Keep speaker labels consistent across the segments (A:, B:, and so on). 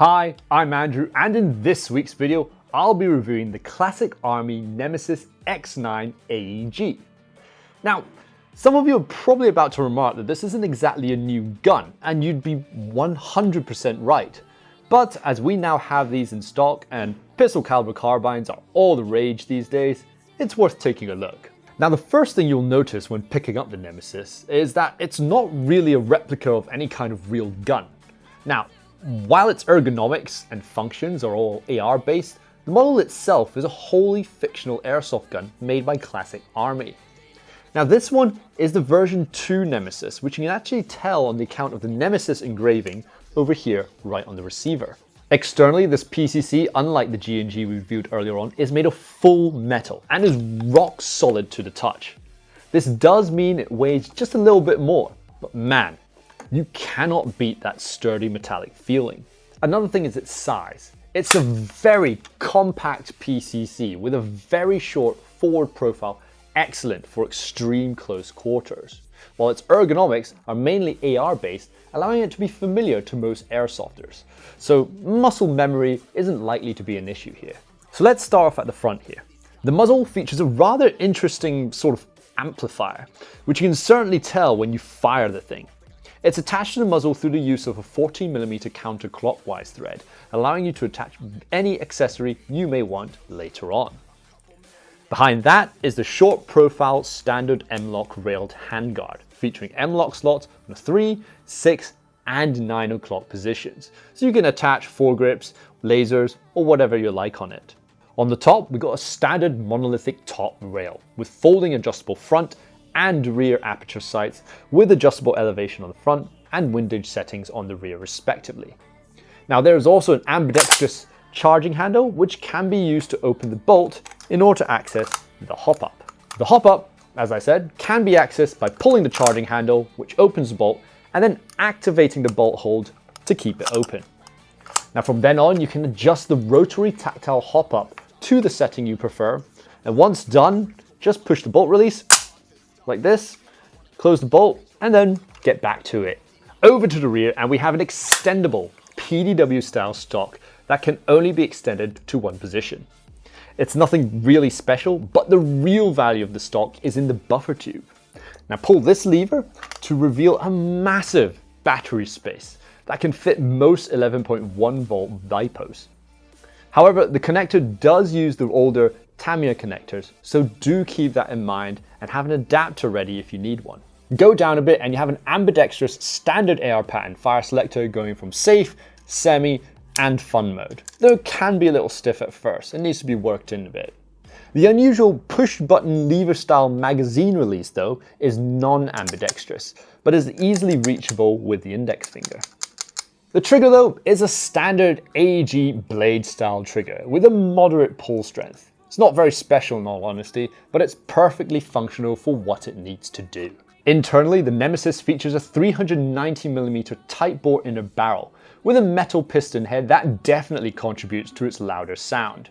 A: Hi, I'm Andrew, and in this week's video, I'll be reviewing the Classic Army Nemesis X9 AEG. Now, some of you are probably about to remark that this isn't exactly a new gun, and you'd be 100% right. But as we now have these in stock and Pistol Caliber Carbines are all the rage these days, it's worth taking a look. Now, the first thing you'll notice when picking up the Nemesis is that it's not really a replica of any kind of real gun. Now, while its ergonomics and functions are all AR based, the model itself is a wholly fictional airsoft gun made by Classic Army. Now, this one is the version 2 Nemesis, which you can actually tell on the account of the Nemesis engraving over here right on the receiver. Externally, this PCC, unlike the G&G we reviewed earlier on, is made of full metal and is rock solid to the touch. This does mean it weighs just a little bit more, but man, you cannot beat that sturdy metallic feeling. Another thing is its size. It's a very compact PCC with a very short forward profile, excellent for extreme close quarters, while its ergonomics are mainly AR based, allowing it to be familiar to most airsofters. So muscle memory isn't likely to be an issue here. So let's start off at the front here. The muzzle features a rather interesting sort of amplifier, which you can certainly tell when you fire the thing. It's attached to the muzzle through the use of a 14mm counterclockwise thread, allowing you to attach any accessory you may want later on. Behind that is the short profile standard M-LOK railed handguard, featuring M-LOK slots on the 3, 6, and 9 o'clock positions, so you can attach foregrips, lasers, or whatever you like on it. On the top, we got a standard monolithic top rail with folding adjustable front and rear aperture sights with adjustable elevation on the front and windage settings on the rear respectively. Now, there is also an ambidextrous charging handle which can be used to open the bolt in order to access the hop-up. The hop-up, as I said, can be accessed by pulling the charging handle, which opens the bolt, and then activating the bolt hold to keep it open. Now, from then on, you can adjust the rotary tactile hop-up to the setting you prefer, and once done, just push the bolt release like this, close the bolt, and then get back to it. Over to the rear, and we have an extendable PDW style stock that can only be extended to one position. It's nothing really special, but the real value of the stock is in the buffer tube. Now pull this lever to reveal a massive battery space that can fit most 11.1 volt LiPos. However, the connector does use the older Tamiya connectors, so do keep that in mind and have an adapter ready if you need one. Go down a bit and you have an ambidextrous standard AR pattern fire selector going from safe, semi, and fun mode, though it can be a little stiff at first and needs to be worked in a bit. The unusual push button lever style magazine release though is non-ambidextrous, but is easily reachable with the index finger. The trigger though is a standard AEG blade style trigger with a moderate pull strength. It's not very special in all honesty, but it's perfectly functional for what it needs to do. Internally, the Nemesis features a 390mm tight bore inner barrel with a metal piston head that definitely contributes to its louder sound.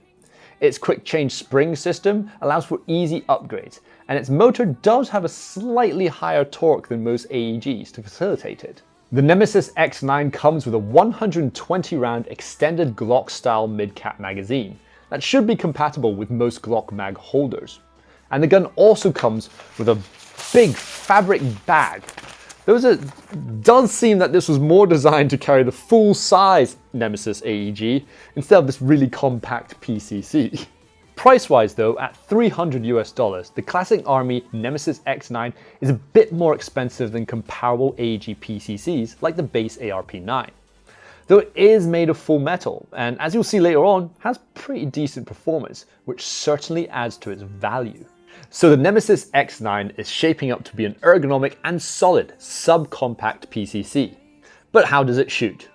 A: Its quick change spring system allows for easy upgrades, and its motor does have a slightly higher torque than most AEGs to facilitate it. The Nemesis X9 comes with a 120 round extended Glock style mid-cap magazine that should be compatible with most Glock mag holders. And the gun also comes with a big fabric bag. Does seem that this was more designed to carry the full size Nemesis AEG instead of this really compact PCC. Price-wise though, at $300 US, the Classic Army Nemesis X9 is a bit more expensive than comparable AEG PCCs like the base ARP9. Though it is made of full metal, and as you'll see later on, has pretty decent performance, which certainly adds to its value. So the Nemesis X9 is shaping up to be an ergonomic and solid subcompact PCC. But how does it shoot?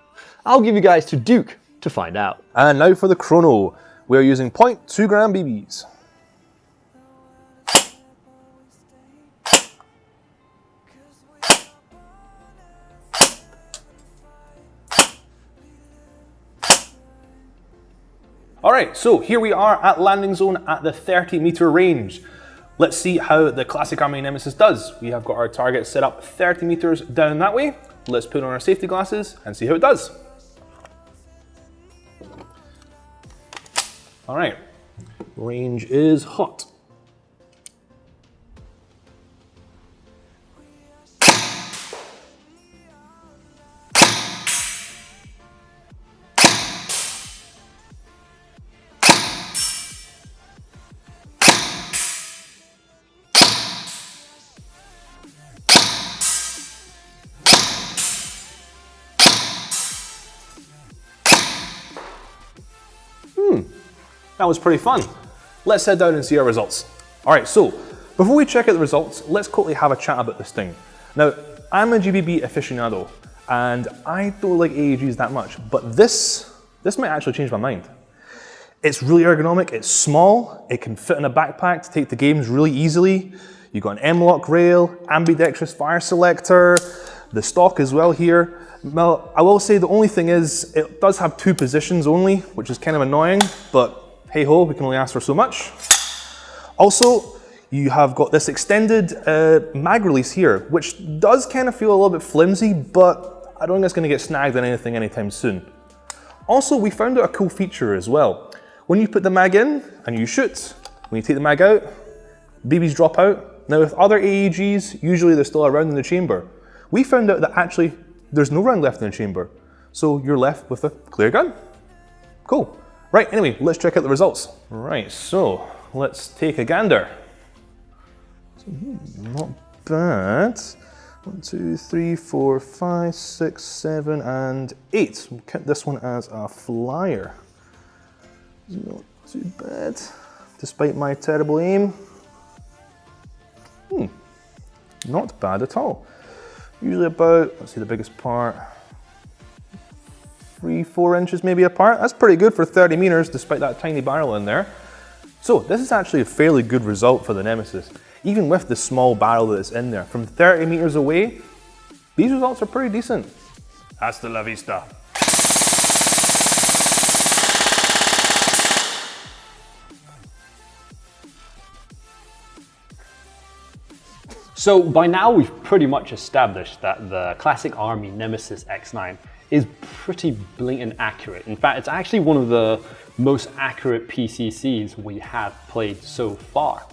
A: I'll give you guys to Duke to find out.
B: And now for the Chrono. We are using 0.2 gram BBs. Alright, so here we are at landing zone at the 30-meter range. Let's see how the Classic Army Nemesis does. We have got our target set up 30 meters down that way. Let's put on our safety glasses and see how it does. All right, range is hot. That was pretty fun. Let's head down and see our results. All right, so before we check out the results, let's quickly have a chat about this thing. Now, I'm a GBB aficionado, and I don't like AEGs that much, but this might actually change my mind. It's really ergonomic, it's small, it can fit in a backpack to take the games really easily. You've got an M-lock rail, ambidextrous fire selector, the stock as well here. Well, I will say the only thing is, it does have 2 positions only, which is kind of annoying, but hey ho, we can only ask for so much. Also, you have got this extended mag release here, which does kind of feel a little bit flimsy, but I don't think it's going to get snagged on anything anytime soon. Also, we found out a cool feature as well. When you put the mag in and you shoot, when you take the mag out, BBs drop out. Now with other AEGs, usually there's still a round in the chamber. We found out that actually there's no round left in the chamber, so you're left with a clear gun. Cool. Right, anyway, let's check out the results. Right, so let's take a gander. Not bad. 1, 2, 3, 4, 5, 6, 7, and 8. We'll count this one as a flyer. Not too bad, despite my terrible aim. Not bad at all. Usually about, let's see the biggest part, 3-4 inches maybe apart. That's pretty good for 30 meters despite that tiny barrel in there. So this is actually a fairly good result for the Nemesis, even with the small barrel that's in there. From 30 meters away, these results are pretty decent. Hasta la vista.
A: So by now we've pretty much established that the classic Army Nemesis X9 is pretty blatant accurate. In fact, it's actually one of the most accurate PCCs we have played so far.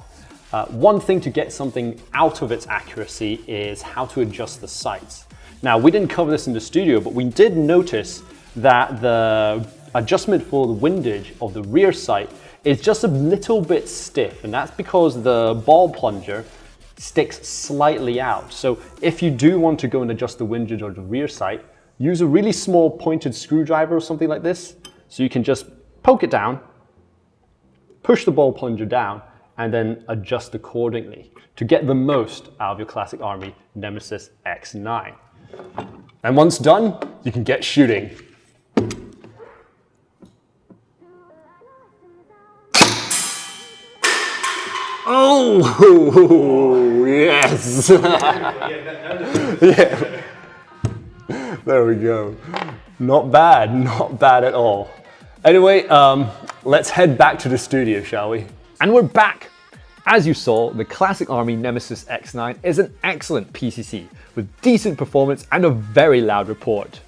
A: One thing to get something out of its accuracy is how to adjust the sights. Now, we didn't cover this in the studio, but we did notice that the adjustment for the windage of the rear sight is just a little bit stiff, and that's because the ball plunger sticks slightly out. So if you do want to go and adjust the windage of the rear sight, use a really small pointed screwdriver or something like this. So you can just poke it down, push the ball plunger down, and then adjust accordingly to get the most out of your classic Army Nemesis X9. And once done, you can get shooting. Oh, yes. Yeah. There we go. Not bad at all. Anyway, let's head back to the studio, shall we? And we're back. As you saw, the classic Army Nemesis X9 is an excellent PCC with decent performance and a very loud report.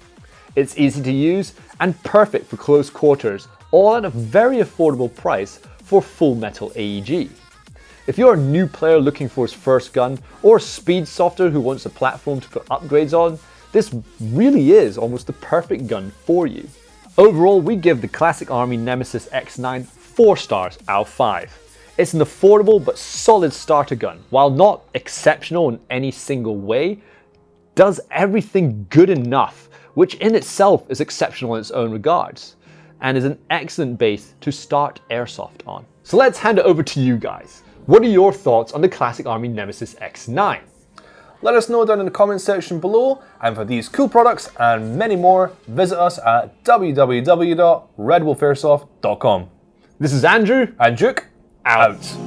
A: It's easy to use and perfect for close quarters, all at a very affordable price for full metal AEG. If you're a new player looking for his first gun, or a speed softer who wants a platform to put upgrades on, this really is almost the perfect gun for you. Overall, we give the classic Army Nemesis X9 4 stars out of 5. It's an affordable but solid starter gun. While not exceptional in any single way, does everything good enough, which in itself is exceptional in its own regards, and is an excellent base to start airsoft on. So let's hand it over to you guys. What are your thoughts on the classic Army Nemesis X9?
B: Let us know down in the comment section below, and for these cool products and many more, visit us at www.redwolfairsoft.com.
A: This is Andrew
B: and Duke, out.